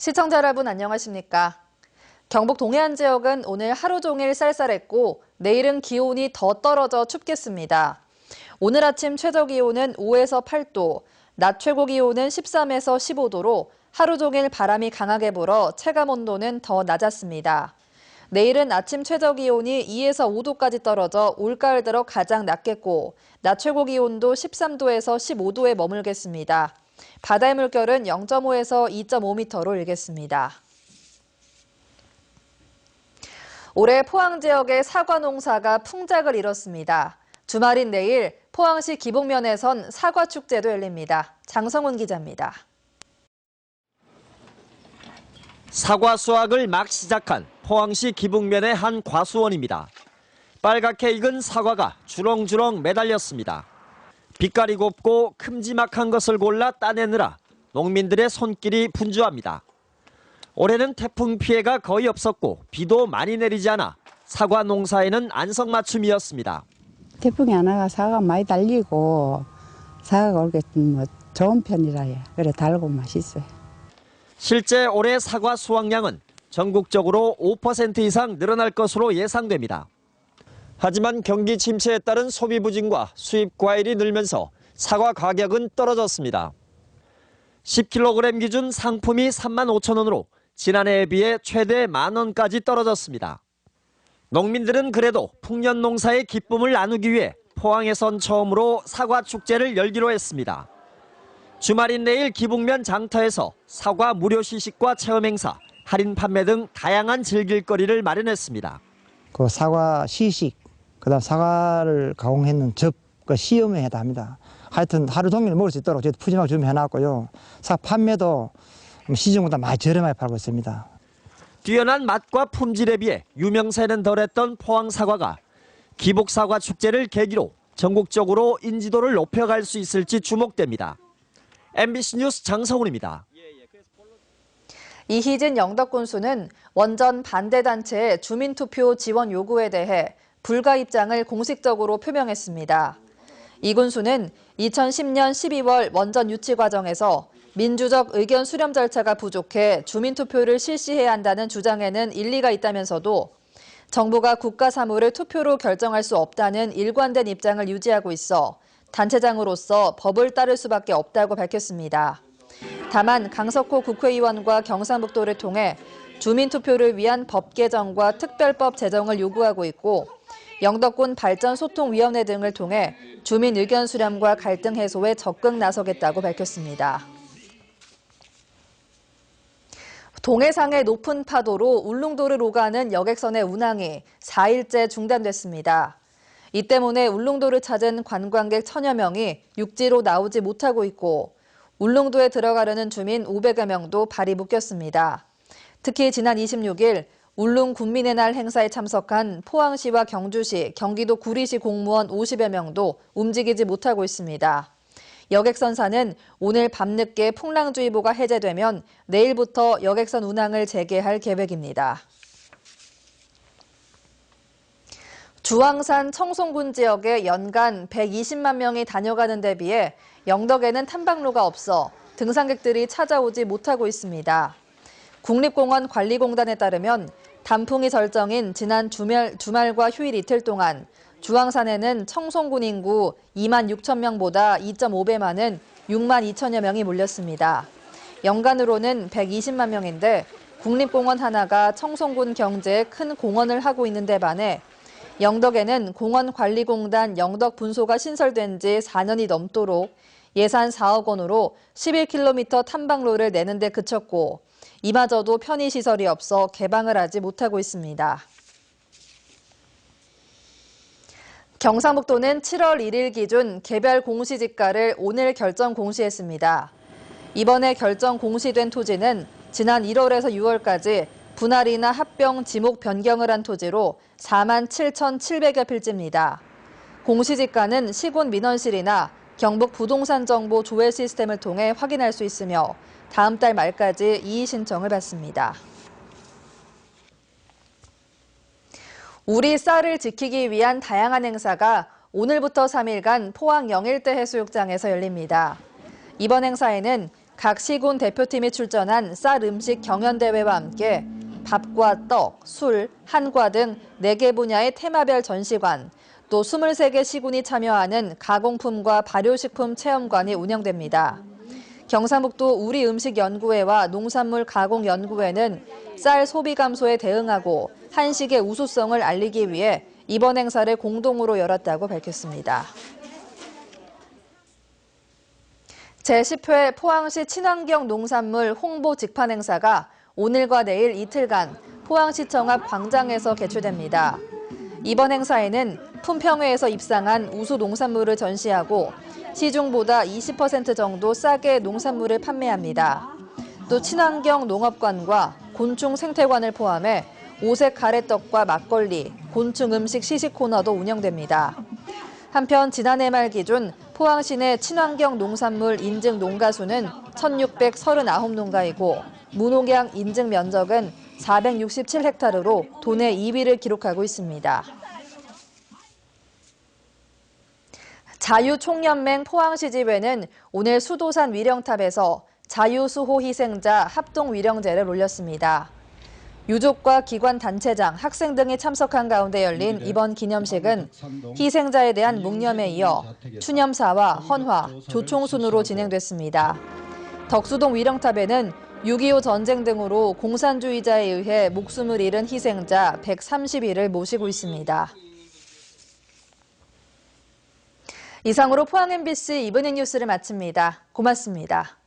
시청자 여러분 안녕하십니까? 경북 동해안 지역은 오늘 하루 종일 쌀쌀했고 내일은 기온이 더 떨어져 춥겠습니다. 오늘 아침 최저 기온은 5에서 8도, 낮 최고 기온은 13에서 15도로 하루 종일 바람이 강하게 불어 체감 온도는 더 낮았습니다. 내일은 아침 최저 기온이 2에서 5도까지 떨어져 올가을 들어 가장 낮겠고 낮 최고 기온도 13도에서 15도에 머물겠습니다. 바다의 물결은 0.5에서 2.5m로 일겠습니다. 올해 포항 지역의 사과 농사가 풍작을 이뤘습니다. 주말인 내일 포항시 기북면에선 사과 축제도 열립니다. 장성훈 기자입니다. 사과 수확을 막 시작한 포항시 기북면의 한 과수원입니다. 빨갛게 익은 사과가 주렁주렁 매달렸습니다. 빛깔이 곱고 큼지막한 것을 골라 따내느라 농민들의 손길이 분주합니다. 올해는 태풍 피해가 거의 없었고 비도 많이 내리지 않아 사과 농사에는 안성맞춤이었습니다. 태풍이 안 와가 사과가 많이 달리고 사과가 올게 좋은 편이라 해. 그래 달고 맛있어요. 실제 올해 사과 수확량은 전국적으로 5% 이상 늘어날 것으로 예상됩니다. 하지만 경기 침체에 따른 소비 부진과 수입 과일이 늘면서 사과 가격은 떨어졌습니다. 10kg 기준 상품이 35,000원으로 지난해에 비해 최대 10,000원까지 떨어졌습니다. 농민들은 그래도 풍년 농사의 기쁨을 나누기 위해 포항에선 처음으로 사과 축제를 열기로 했습니다. 주말인 내일 기북면 장터에서 사과 무료 시식과 체험 행사, 할인 판매 등 다양한 즐길거리를 마련했습니다. 그 사과 시식, 그다음 사과를 가공했는 즙, 그 시음회도 합니다. 하여튼 하루 종일 먹을 수 있도록 저희 푸짐하게 준비해놨고요. 사과 판매도 시중보다 많이 저렴하게 팔고 있습니다. 뛰어난 맛과 품질에 비해 유명세는 덜했던 포항 사과가 기북 사과 축제를 계기로 전국적으로 인지도를 높여갈 수 있을지 주목됩니다. MBC 뉴스 장성훈입니다. 이희진 영덕군수는 원전 반대단체의 주민투표 지원 요구에 대해 불가 입장을 공식적으로 표명했습니다. 이 군수는 2010년 12월 원전 유치 과정에서 민주적 의견 수렴 절차가 부족해 주민투표를 실시해야 한다는 주장에는 일리가 있다면서도 정부가 국가 사무를 투표로 결정할 수 없다는 일관된 입장을 유지하고 있어 단체장으로서 법을 따를 수밖에 없다고 밝혔습니다. 다만 강석호 국회의원과 경상북도를 통해 주민투표를 위한 법 개정과 특별법 제정을 요구하고 있고 영덕군 발전소통위원회 등을 통해 주민 의견 수렴과 갈등 해소에 적극 나서겠다고 밝혔습니다. 동해상의 높은 파도로 울릉도를 오가는 여객선의 운항이 4일째 중단됐습니다. 이 때문에 울릉도를 찾은 관광객 1,000여 명이 육지로 나오지 못하고 있고 울릉도에 들어가려는 주민 500여 명도 발이 묶였습니다. 특히 지난 26일 울릉 군민의 날 행사에 참석한 포항시와 경주시, 경기도 구리시 공무원 50여 명도 움직이지 못하고 있습니다. 여객선사는 오늘 밤늦게 풍랑주의보가 해제되면 내일부터 여객선 운항을 재개할 계획입니다. 주황산 청송군 지역에 연간 120만 명이 다녀가는 데 비해 영덕에는 탐방로가 없어 등산객들이 찾아오지 못하고 있습니다. 국립공원관리공단에 따르면 단풍이 절정인 지난 주말과 휴일 이틀 동안 주황산에는 청송군 인구 2만 6천 명보다 2.5배 많은 6만 2천여 명이 몰렸습니다. 연간으로는 120만 명인데 국립공원 하나가 청송군 경제에 큰 공헌을 하고 있는 데 반해 영덕에는 공원관리공단 영덕분소가 신설된 지 4년이 넘도록 예산 4억 원으로 11km 탐방로를 내는 데 그쳤고 이마저도 편의시설이 없어 개방을 하지 못하고 있습니다. 경상북도는 7월 1일 기준 개별 공시지가를 오늘 결정 공시했습니다. 이번에 결정 공시된 토지는 지난 1월에서 6월까지 분할이나 합병, 지목 변경을 한 토지로 47,700여 필지입니다. 공시지가는 시군 민원실이나 경북 부동산 정보 조회 시스템을 통해 확인할 수 있으며 다음 달 말까지 이의 신청을 받습니다. 우리 쌀을 지키기 위한 다양한 행사가 오늘부터 3일간 포항 영일대 해수욕장에서 열립니다. 이번 행사에는 각 시군 대표팀이 출전한 쌀 음식 경연대회와 함께 밥과 떡, 술, 한과 등 4개 분야의 테마별 전시관, 또 23개 시군이 참여하는 가공품과 발효식품 체험관이 운영됩니다. 경상북도 우리음식연구회와 농산물가공연구회는 쌀 소비 감소에 대응하고 한식의 우수성을 알리기 위해 이번 행사를 공동으로 열었다고 밝혔습니다. 제10회 포항시 친환경 농산물 홍보 직판 행사가 오늘과 내일 이틀간 포항시청 앞 광장에서 개최됩니다. 이번 행사에는 품평회에서 입상한 우수 농산물을 전시하고 시중보다 20% 정도 싸게 농산물을 판매합니다. 또 친환경 농업관과 곤충 생태관을 포함해 오색 가래떡과 막걸리, 곤충 음식 시식 코너도 운영됩니다. 한편 지난해 말 기준 포항시 내 친환경 농산물 인증 농가 수는 1,639농가이고 무농약 인증 면적은 467헥타르로 도내 2위를 기록하고 있습니다. 자유총연맹 포항시지회는 오늘 수도산 위령탑에서 자유수호 희생자 합동위령제를 올렸습니다. 유족과 기관 단체장, 학생 등이 참석한 가운데 열린 이번 기념식은 희생자에 대한 묵념에 이어 추념사와 헌화, 조총순으로 진행됐습니다. 덕수동 위령탑에는 6.25 전쟁 등으로 공산주의자에 의해 목숨을 잃은 희생자 130일을 모시고 있습니다. 이상으로 포항 MBC 이브닝 뉴스를 마칩니다. 고맙습니다.